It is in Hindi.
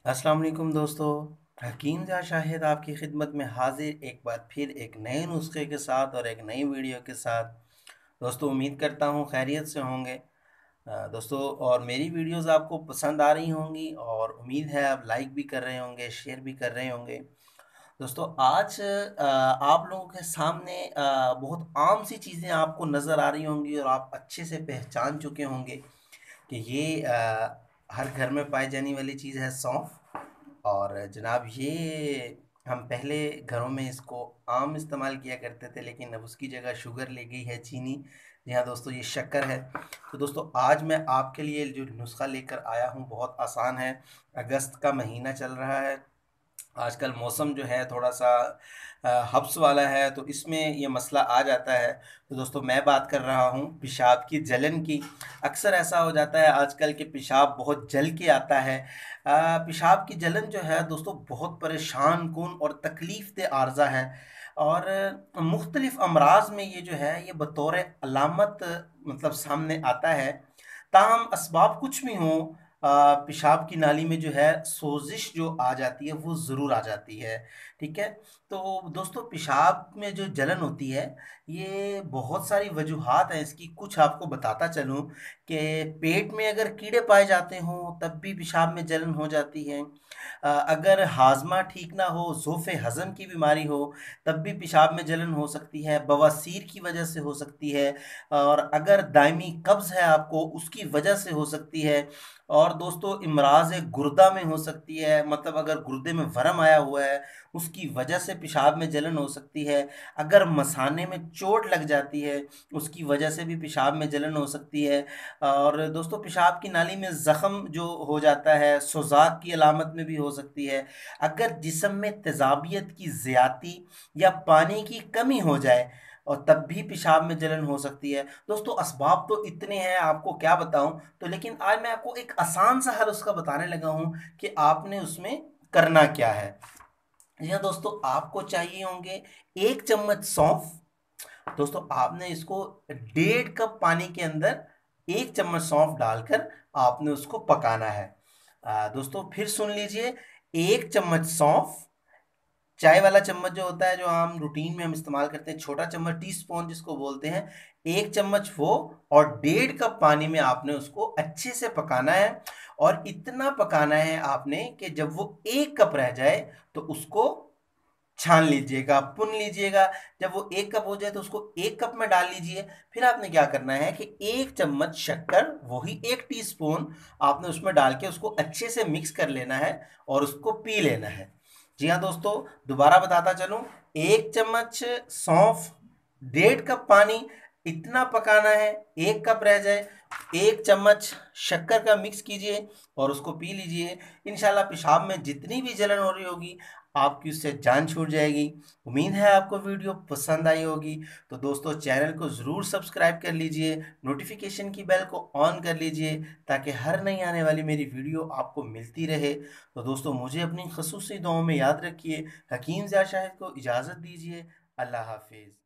अस्सलाम वालेकुम दोस्तों। हकीम जा शाहिद आपकी खिदमत में हाजिर एक बार फिर एक नए नुस्खे के साथ और एक नई वीडियो के साथ। दोस्तों उम्मीद करता हूँ खैरियत से होंगे। दोस्तों और मेरी वीडियोस आपको पसंद आ रही होंगी और उम्मीद है आप लाइक भी कर रहे होंगे, शेयर भी कर रहे होंगे। दोस्तों आज आप लोगों के सामने बहुत आम सी चीज़ें आपको नज़र आ रही होंगी और आप अच्छे से पहचान चुके होंगे कि ये हर घर में पाई जाने वाली चीज़ है सौंफ। और जनाब ये हम पहले घरों में इसको आम इस्तेमाल किया करते थे, लेकिन अब उसकी जगह शुगर ले गई है चीनी। जी हाँ दोस्तों, ये शक्कर है। तो दोस्तों आज मैं आपके लिए जो नुस्खा लेकर आया हूँ बहुत आसान है। अगस्त का महीना चल रहा है। आजकल मौसम जो है थोड़ा सा हब्स वाला है, तो इसमें ये मसला आ जाता है। तो दोस्तों मैं बात कर रहा हूँ पेशाब की जलन की। अक्सर ऐसा हो जाता है आजकल के पेशाब बहुत जल के आता है। पेशाब की जलन जो है दोस्तों बहुत परेशान कुन और तकलीफ दे आर्जा है। और मुख्तलिफ अमराज में ये जो है ये बतौर अलामत मतलब सामने आता है। ताहम असबाब कुछ भी हों, पेशाब की नाली में जो है सोजिश जो आ जाती है वो ज़रूर आ जाती है। ठीक है। तो दोस्तों पेशाब में जो जलन होती है ये बहुत सारी वजूहात हैं इसकी। कुछ आपको बताता चलूँ कि पेट में अगर कीड़े पाए जाते हों तब भी पेशाब में जलन हो जाती है। अगर हाजमा ठीक ना हो, ज़ोफ़े हज़म की बीमारी हो, तब भी पेशाब में जलन हो सकती है। बवासीर की वजह से हो सकती है। और अगर दायमी कब्ज़ है आपको उसकी वजह से हो सकती है। और दोस्तों इमराज़ गुर्दा में हो सकती है, मतलब अगर गुर्दे में वर्म आया हुआ है उसकी वजह से पेशाब में जलन हो सकती है। अगर मसाने में चोट लग जाती है उसकी वजह से भी पेशाब में जलन हो सकती है। और दोस्तों पेशाब की नाली में ज़ख़म जो हो जाता है सोज़ाक की अलामत में भी हो सकती है। अगर जिस्म में तेज़ाबियत की ज़्यादती या पानी की कमी हो जाए और तब भी पेशाब में जलन हो सकती है। दोस्तों असबाब तो इतने हैं आपको क्या बताऊं। तो लेकिन आज मैं आपको एक आसान सा हल उसका बताने लगा हूं कि आपने उसमें करना क्या है। जी हाँ दोस्तों, आपको चाहिए होंगे 1 चम्मच सौंफ। दोस्तों आपने इसको 1.5 कप पानी के अंदर 1 चम्मच सौंफ डालकर आपने उसको पकाना है। दोस्तों फिर सुन लीजिए, 1 चम्मच सौंफ, चाय वाला चम्मच जो होता है जो आम रूटीन में हम इस्तेमाल करते हैं, छोटा चम्मच टी स्पून जिसको बोलते हैं, 1 चम्मच वो। और 1.5 कप पानी में आपने उसको अच्छे से पकाना है। और इतना पकाना है आपने कि जब वो 1 कप रह जाए तो उसको छान लीजिएगा, पुन लीजिएगा। जब वो 1 कप हो जाए तो उसको 1 कप में डाल लीजिए। फिर आपने क्या करना है कि 1 चम्मच शक्कर, वही 1 टीस्पून, आपने उसमें डाल के उसको अच्छे से मिक्स कर लेना है और उसको पी लेना है। जी हाँ दोस्तों, दोबारा बताता चलूं, 1 चम्मच सौंफ, 1.5 कप पानी, इतना पकाना है 1 कप रह जाए। 1 चम्मच शक्कर का मिक्स कीजिए और उसको पी लीजिए। इंशाल्लाह पेशाब में जितनी भी जलन हो रही होगी आपकी उससे जान छूट जाएगी। उम्मीद है आपको वीडियो पसंद आई होगी। तो दोस्तों चैनल को ज़रूर सब्सक्राइब कर लीजिए, नोटिफिकेशन की बेल को ऑन कर लीजिए ताकि हर नई आने वाली मेरी वीडियो आपको मिलती रहे। तो दोस्तों मुझे अपनी खसूसी दुआओं में याद रखिए। हकीम ज़ा शाहिद को इजाज़त दीजिए। अल्लाह हाफिज़।